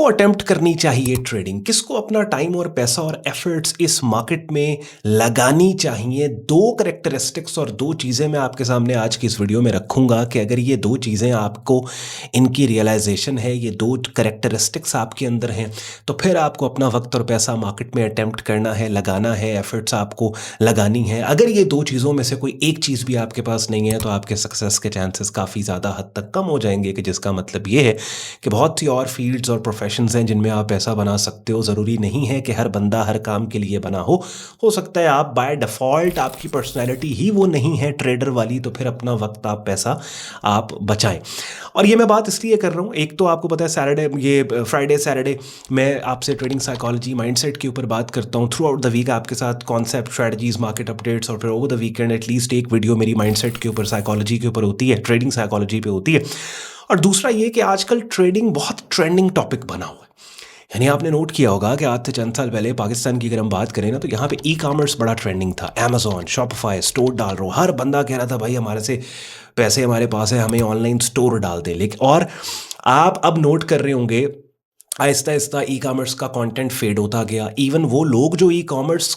किसको अटेम्प्ट करनी चाहिए ट्रेडिंग? किसको अपना टाइम और पैसा और एफर्ट्स इस मार्केट में लगानी चाहिए? दो कैरेक्टरिस्टिक्स और दो चीज़ें मैं आपके सामने आज की इस वीडियो में रखूंगा कि अगर ये दो चीज़ें आपको इनकी रियलाइजेशन है, ये दो कैरेक्टरिस्टिक्स आपके अंदर हैं, तो फिर आपको अपना वक्त और पैसा मार्केट में अटेम्प्ट करना है, लगाना है, एफर्ट्स आपको लगानी है। अगर ये दो चीज़ों में से कोई एक चीज़ भी आपके पास नहीं है तो आपके सक्सेस के चांसेस काफ़ी ज़्यादा हद तक कम हो जाएंगे, कि जिसका मतलब ये है कि बहुत सी और फील्ड्स और प्रोफेशंस हैं जिनमें आप पैसा बना सकते हो। ज़रूरी नहीं है कि हर बंदा हर काम के लिए बना हो सकता है आप बाय डिफ़ॉल्ट आपकी पर्सनैलिटी ही वो नहीं है ट्रेडर वाली, तो फिर अपना वक्त आप पैसा आप बचाएं। और ये मैं बात इसलिए कर रहा हूँ, एक तो आपको पता है सैटरडे, ये फ्राइडे सैटरडे मैं आपसे ट्रेडिंग साइकोलॉजी माइंडसेट के ऊपर बात करता हूँ। थ्रू आउट द वीक आपके साथ कॉन्सेप्ट, स्ट्रैटेजीज, मार्केट अपडेट्स, और फिर ओवर द वीकेंड एटलीस्ट एक वीडियो मेरी माइंडसेट के ऊपर, साइकोलॉजी के ऊपर होती है, ट्रेडिंग साइकोलॉजी पे होती है। और दूसरा ये कि आजकल ट्रेडिंग बहुत ट्रेंडिंग टॉपिक बना हुआ है। यानी आपने नोट किया होगा कि आज से चंद साल पहले पाकिस्तान की अगर हम बात करें ना, तो यहाँ पे ई कॉमर्स बड़ा ट्रेंडिंग था। अमेजोन, शॉपिफाई, स्टोर डाल रहा हो, हर बंदा कह रहा था भाई हमारे से पैसे हमारे पास है, हमें ऑनलाइन स्टोर डाल दे। लेकिन और आप अब नोट कर रहे होंगे आहिस्ता आहिस्ता ई कॉमर्स का कंटेंट फेड होता गया। इवन वो लोग जो ई कॉमर्स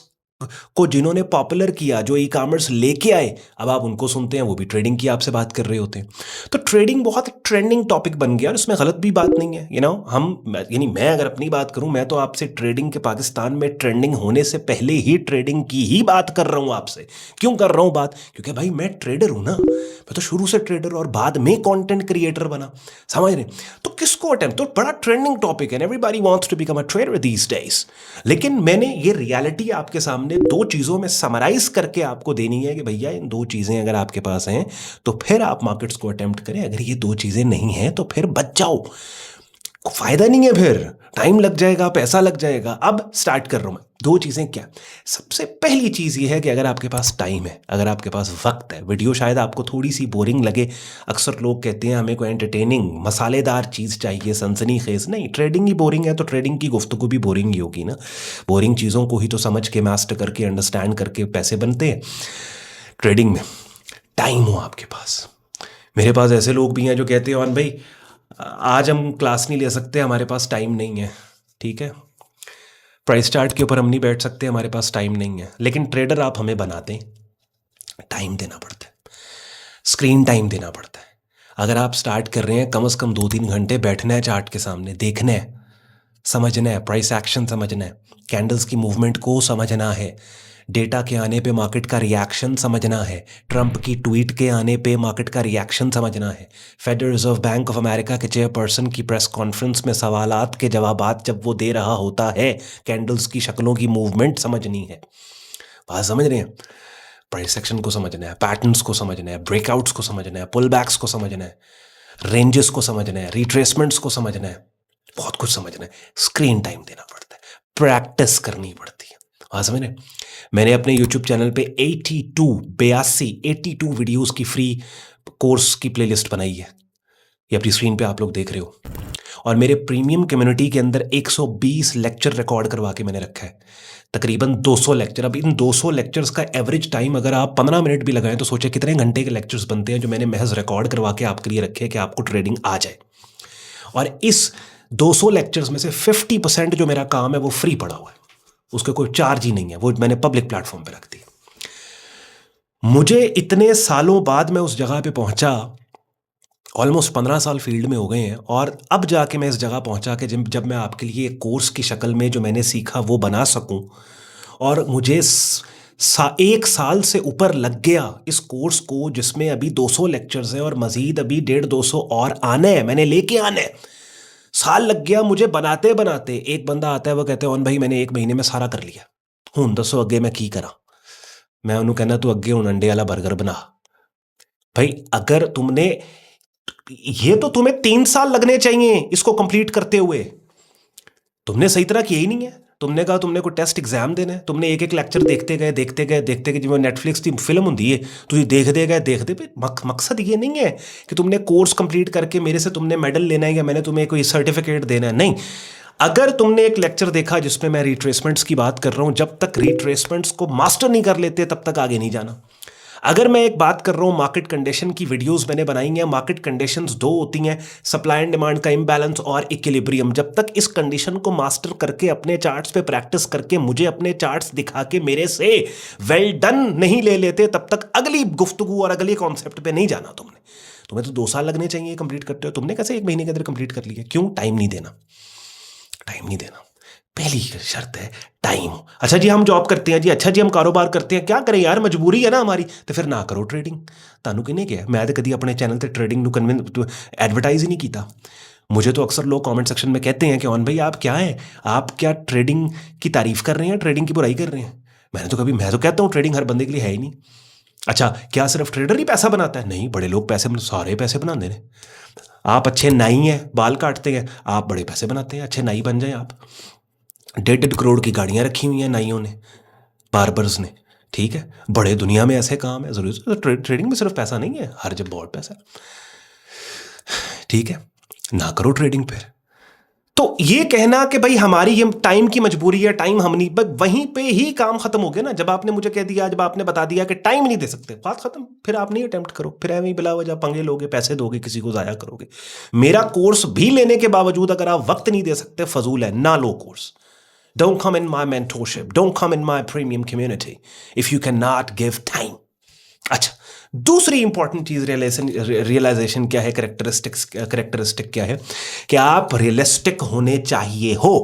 को जिन्होंने पॉपुलर किया, जो ई कॉमर्स लेके आए, अब आप उनको सुनते हैं, वो भी ट्रेडिंग की आपसे बात कर रहे होते हैं। तो ट्रेडिंग बहुत ट्रेंडिंग टॉपिक बन गया और इसमें गलत भी बात नहीं है। यानी मैं अगर अपनी बात करूं, मैं तो आपसे ट्रेडिंग के पाकिस्तान में ट्रेंडिंग होने से पहले ही ट्रेडिंग की ही बात कर रहा हूं आपसे। क्यों कर रहा हूं बात? क्योंकि भाई मैं ट्रेडर हूं ना, मैं तो शुरू से ट्रेडर और बाद में कंटेंट क्रिएटर बना, समझ रहे? तो किसको अटेम्प्ट, तो बड़ा ट्रेंडिंग टॉपिक है, everybody wants to become a trader these days. लेकिन मैंने ये रियलिटी आपके सामने दो चीज़ों में समराइज करके आपको देनी है कि भैया इन दो चीज़ें अगर आपके पास हैं तो फिर आप मार्केट्स को अटेम्प्ट करें। अगर ये दो चीज़ें नहीं हैं तो फिर बच जाओ, फायदा नहीं है, फिर टाइम लग जाएगा, पैसा लग जाएगा। अब स्टार्ट कर रहा हूं मैं। दो चीज़ें क्या? सबसे पहली चीज़ ये है कि अगर आपके पास टाइम है, अगर आपके पास वक्त है, वीडियो शायद आपको थोड़ी सी बोरिंग लगे। अक्सर लोग कहते हैं हमें कोई एंटरटेनिंग मसालेदार चीज़ चाहिए, सनसनी खेज। नहीं, ट्रेडिंग ही बोरिंग है तो ट्रेडिंग की गुफ्तगू भी बोरिंग ही होगी ना। बोरिंग चीज़ों को ही तो समझ के, मास्टर करके, अंडरस्टैंड करके पैसे बनते हैं। ट्रेडिंग में टाइम हो आपके पास। मेरे पास ऐसे लोग भी हैं जो कहते हैं और भाई आज हम क्लास नहीं ले सकते, हमारे पास टाइम नहीं है। ठीक है, प्राइस चार्ट के ऊपर हम नहीं बैठ सकते, हमारे पास टाइम नहीं है। लेकिन ट्रेडर आप हमें बनाते हैं, टाइम देना पड़ता है, स्क्रीन टाइम देना पड़ता है। अगर आप स्टार्ट कर रहे हैं, कम से कम 2-3 घंटे बैठना है चार्ट के सामने, देखना है, समझना है, प्राइस एक्शन समझना है, कैंडल्स की मूवमेंट को समझना है, डेटा के आने पे मार्केट का रिएक्शन समझना है, ट्रंप की ट्वीट के आने पे मार्केट का रिएक्शन समझना है, federal reserve bank of America के चेयरपर्सन की प्रेस कॉन्फ्रेंस में सवालात के जवाबात जब वो दे रहा होता है, कैंडल्स की शक्लों की मूवमेंट समझनी है। बात समझ रहे हैं? प्राइस एक्शन को समझना है, पैटर्न्स को समझना है, ब्रेकआउट्स को समझना है, पुल बैक्स को समझना है, रेंजेस को समझना है, रिट्रेसमेंट्स को समझना है, बहुत कुछ समझना है। स्क्रीन टाइम देना पड़ता है, प्रैक्टिस करनी पड़ती है। हाँ, समझ रहे? मैंने अपने YouTube चैनल पे 82 वीडियोस की फ्री कोर्स की प्लेलिस्ट बनाई है, ये अपनी स्क्रीन पे आप लोग देख रहे हो। और मेरे प्रीमियम कम्युनिटी के अंदर 120 लेक्चर रिकॉर्ड करवा के मैंने रखा है, तकरीबन 200 लेक्चर। अब इन 200 लेक्चर्स का एवरेज टाइम अगर आप 15 मिनट भी लगाएं तो सोचे कितने घंटे के लेक्चर्स बनते हैं जो मैंने महज रिकॉर्ड करवा के आपके लिए रखे कि आपको ट्रेडिंग आ जाए। और इस 200 लेक्चर्स में से 50% जो मेरा काम है वो फ्री पड़ा हुआ है, उसका कोई चार्ज ही नहीं है, वो मैंने पब्लिक प्लेटफॉर्म पे रख दी। मुझे इतने सालों बाद मैं उस जगह पे पहुंचा, ऑलमोस्ट 15 साल फील्ड में हो गए हैं, और अब जाके मैं इस जगह पहुंचा कि जब मैं आपके लिए एक कोर्स की शक्ल में जो मैंने सीखा वो बना सकूं। और मुझे 1 साल से ऊपर लग गया इस कोर्स को, जिसमें अभी 200 लेक्चर्स हैं और मजीद अभी 150-200 और आने हैं, मैंने लेके आने हैं। साल लग गया मुझे बनाते बनाते। एक बंदा आता है, वो कहते हैं भाई मैंने 1 महीने में सारा कर लिया, हूँ दसो अगे मैं की करा। मैं उन्होंने कहना तू अगे हूँ अंडे वाला बर्गर बना। भाई अगर तुमने ये, तो तुम्हें 3 साल लगने चाहिए इसको कंप्लीट करते हुए। तुमने सही तरह किया ही नहीं है। तुमने कहा तुमने कोई टेस्ट एग्जाम देना है, तुमने एक एक लेक्चर देखते गए जिवें नेटफ्लिक्स की फिल्म होंगी है, तुम देखते गए। मकसद ये नहीं है कि तुमने कोर्स कंप्लीट करके मेरे से तुमने मेडल लेना है या मैंने तुम्हें कोई सर्टिफिकेट देना है। नहीं, अगर तुमने एक लेक्चर देखा जिसमें मैं रिट्रेसमेंट्स की बात कर रहा हूं, जब तक रिट्रेसमेंट्स को मास्टर नहीं कर लेते तब तक आगे नहीं जाना। अगर मैं एक बात कर रहा हूँ मार्केट कंडीशन की, वीडियोस मैंने बनाई हैं, मार्केट कंडीशंस दो होती हैं, सप्लाई एंड डिमांड का इम्बैलेंस और इक्विलिब्रियम। जब तक इस कंडीशन को मास्टर करके अपने चार्ट्स पे प्रैक्टिस करके मुझे अपने चार्ट्स दिखा के मेरे से वेल डन नहीं ले लेते, तब तक अगली गुफ्तगू और अगले कॉन्सेप्ट पे नहीं जाना। तुम्हें तो 2 साल लगने चाहिए कंप्लीट करते हो, तुमने कैसे 1 महीने के अंदर कंप्लीट कर लिया? क्यों? टाइम नहीं देना, टाइम नहीं देना। पहली शर्त है टाइम। अच्छा जी हम जॉब करते हैं जी, अच्छा जी हम कारोबार करते हैं, क्या करें यार, मजबूरी है ना हमारी, तो फिर ना करो ट्रेडिंग। तानू किने किया? मैं तो कभी अपने चैनल पर ट्रेडिंग एडवर्टाइज ही नहीं किया। मुझे तो अक्सर लोग कमेंट सेक्शन में कहते हैं कि ऑन भाई आप क्या है, आप क्या ट्रेडिंग की तारीफ कर रहे हैं, ट्रेडिंग की बुराई कर रहे हैं? मैं तो कहता हूँ ट्रेडिंग हर बंदे के लिए है ही नहीं। अच्छा क्या सिर्फ ट्रेडर ही पैसा बनाता है? नहीं, बड़े लोग पैसे सारे पैसे बनाते हैं। आप अच्छे नाई हैं, बाल काटते हैं, आप बड़े पैसे बनाते हैं, अच्छे नाई बन जाएं आप। 1.5 करोड़ की गाड़ियां रखी हुई हैं नाइयों ने, बार्बर्स ने, ठीक है, बड़े दुनिया में ऐसे काम है। जरूरी तो ट्रेडिंग में सिर्फ पैसा नहीं है, हर जब बहुत पैसा, ठीक है, ना करो ट्रेडिंग फिर। तो ये कहना कि भाई हमारी ये टाइम की मजबूरी है, टाइम हम नहीं, बस वहीं पे ही काम खत्म हो गया ना। जब आपने मुझे कह दिया, जब आपने बता दिया कि टाइम नहीं दे सकते, बात खत्म। फिर आप नहीं अटेम्प्ट करो, फिर ऐਵੇਂ ही बिला वजह पंगे लोगे, पैसे दोगे, किसी को जाया करोगे। मेरा कोर्स भी लेने के बावजूद अगर आप वक्त नहीं दे सकते, फजूल है, ना लो course. Don't come in my mentorship. Don't come in my premium community if you cannot give time. अच्छा, दूसरी इंपॉर्टेंट चीज रियलाइजेशन क्या है, करेक्टरिस्टिक क्या है कि आप रियलिस्टिक होने चाहिए हो।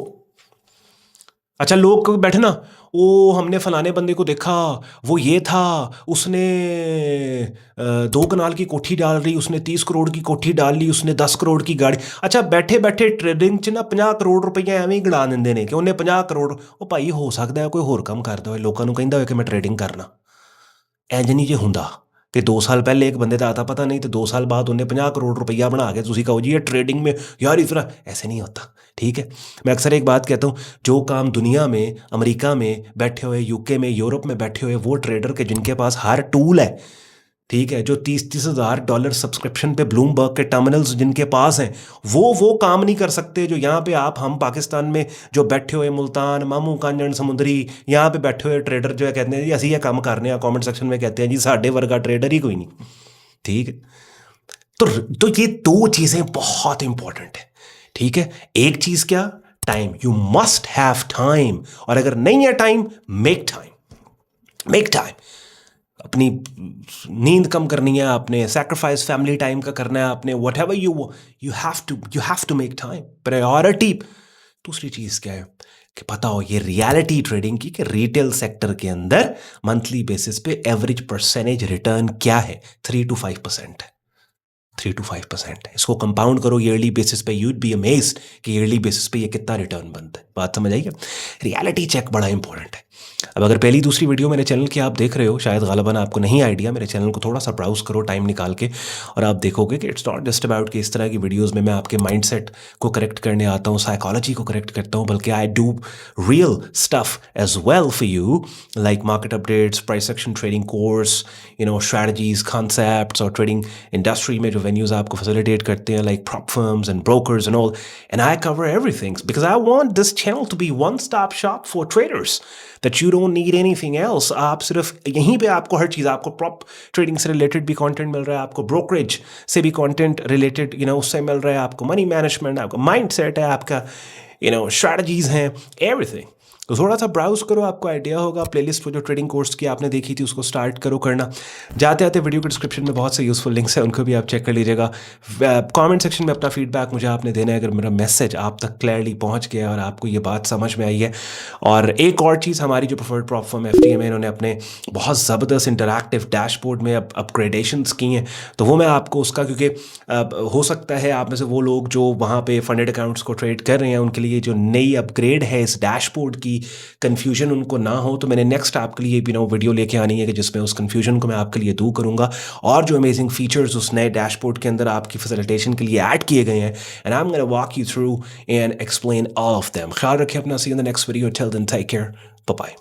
अच्छा लोग बैठे ना, वो हमने फलाने बंदे को देखा, वो ये था, उसने 2 कनाल की कोठी डाल ली, उसने 30 करोड़ की कोठी डाल ली, उसने 10 करोड़ की गाड़ी। अच्छा बैठे बैठे ट्रेडिंग च ना 50 करोड़ रुपया ਐਵੇਂ ਹੀ ਗਣਾ ਦਿੰਦੇ ਨੇ ਕਿ ਉਹਨੇ 50 ਕਰੋੜ। ਉਹ ਭਾਈ ਹੋ ਸਕਦਾ ਹੈ ਕੋਈ ਹੋਰ ਕੰਮ ਕਰਦਾ ਹੋਏ, ਲੋਕਾਂ ਨੂੰ ਕਹਿੰਦਾ ਹੋਏ ਕਿ ਮੈਂ ਟ੍ਰੇਡਿੰਗ ਕਰਨਾ। ਇੰਜ ਨਹੀਂ ਜੇ ਹੁੰਦਾ कि 2 साल पहले एक बंदे का आता पता नहीं, तो 2 साल बाद उन्हें 50 करोड़ रुपया बना के तुसी कहो जी ये ट्रेडिंग में यार इतना, ऐसे नहीं होता, ठीक है। मैं अक्सर एक बात कहता हूँ, जो काम दुनिया में, अमेरिका में बैठे हुए, यूके में, यूरोप में बैठे हुए वो ट्रेडर के जिनके पास हर टूल है, ठीक है, जो 30-30 हज़ार डॉलर सब्सक्रिप्शन पे ब्लूमबर्ग के टर्मिनल्स जिनके पास हैं, वो काम नहीं कर सकते जो यहाँ पे आप, हम पाकिस्तान में जो बैठे हुए मुल्तान, मामू कांजन, समुंदरी, यहाँ पे बैठे हुए ट्रेडर जो है कहते हैं जी असी ये काम करने, कमेंट सेक्शन में कहते हैं जी साढ़े वर्गा ट्रेडर ही कोई नहीं, ठीक है। तो ये 2 चीज़ें बहुत इंपॉर्टेंट है, ठीक है। एक चीज़ क्या? Time. You must have time, और अगर नहीं है टाइम, मेक टाइम। अपनी नींद कम करनी है आपने, सैक्रिफाइस फैमिली टाइम का करना है आपने, whatever you have to make time, priority. दूसरी चीज़ क्या है कि पता हो ये रियलिटी ट्रेडिंग की कि रिटेल सेक्टर के अंदर मंथली बेसिस पे एवरेज परसेंटेज रिटर्न क्या है, 3 to 5% है, 3 to 5% है। इसको कंपाउंड करो ईयरली बेसिस पे, यूड बी अमेज्ड कि ईयरली बेसिस पे ये कितना रिटर्न बनता है। बात समझ आई? रियलिटी चेक बड़ा इंपॉर्टेंट है। अब अगर पहली दूसरी वीडियो मेरे चैनल की आप देख रहे हो, शायद गालिबन आपको नहीं आइडिया, मेरे चैनल को थोड़ा सा ब्राउज करो टाइम निकाल के, और आप देखोगे कि इट्स नॉट जस्ट अबाउट कि इस तरह की वीडियोस में मैं आपके माइंडसेट को करेक्ट करने आता हूँ, साइकोलॉजी को करेक्ट करता हूँ, बल्कि I do real stuff as well for you, like market updates, price action trading course, strategies, concepts, और ट्रेडिंग इंडस्ट्री में जो वेन्यूज़ आपको फैसिलिटेट करते हैं, like prop firms and brokers and all, and I cover everything because I want this channel to be one stop shop for traders, that you don't need anything else. आप सिर्फ यहीं पे आपको हर चीज़, आपको प्रॉप ट्रेडिंग से related भी कंटेंट मिल रहा है, आपको ब्रोकरेज से भी कंटेंट रिलेटेड उससे मिल रहा है, आपको मनी मैनेजमेंट, आपका माइंडसेट है, आपका स्ट्रैटेजीज हैं, एवरीथिंग। तो थोड़ा सा ब्राउज करो, आपको आइडिया होगा। प्लेलिस्ट पर जो ट्रेडिंग कोर्स की आपने देखी थी उसको स्टार्ट करो करना। जाते आते वीडियो के डिस्क्रिप्शन में बहुत से यूजफुल लिंक्स हैं, उनको भी आप चेक कर लीजिएगा। कमेंट सेक्शन में अपना फीडबैक मुझे आपने देना है, अगर मेरा मैसेज आप तक क्लियरली पहुंच गया और आपको ये बात समझ में आई है। और एक और चीज़, हमारी जो प्रेफर्ड प्रॉप फर्म FTM है, इन्होंने अपने बहुत ज़बरदस्त इंटरैक्टिव डैशबोर्ड में अपग्रेडेशंस की हैं, तो वो मैं आपको उसका, क्योंकि हो सकता है आप में से वो लोग जो वहाँ पे फंडेड अकाउंट्स को ट्रेड कर रहे हैं, उनके लिए जो नई अपग्रेड है इस डैशबोर्ड की, कन्फ्यूजन उनको ना हो, तो मैंने नेक्स्ट आपके लिए वीडियो लेके आनी है कि जिसमें उस कन्फ्यूजन को मैं आपके लिए दूर करूंगा, और जो अमेजिंग फीचर्स उस नए डैशबोर्ड के अंदर आपकी फैसिलिटेशन के लिए ऐड किए गए हैं, and I am gonna walk you through and explain all of them. ख्याल रखिए अपना, see you in the next video, till then take care, bye bye.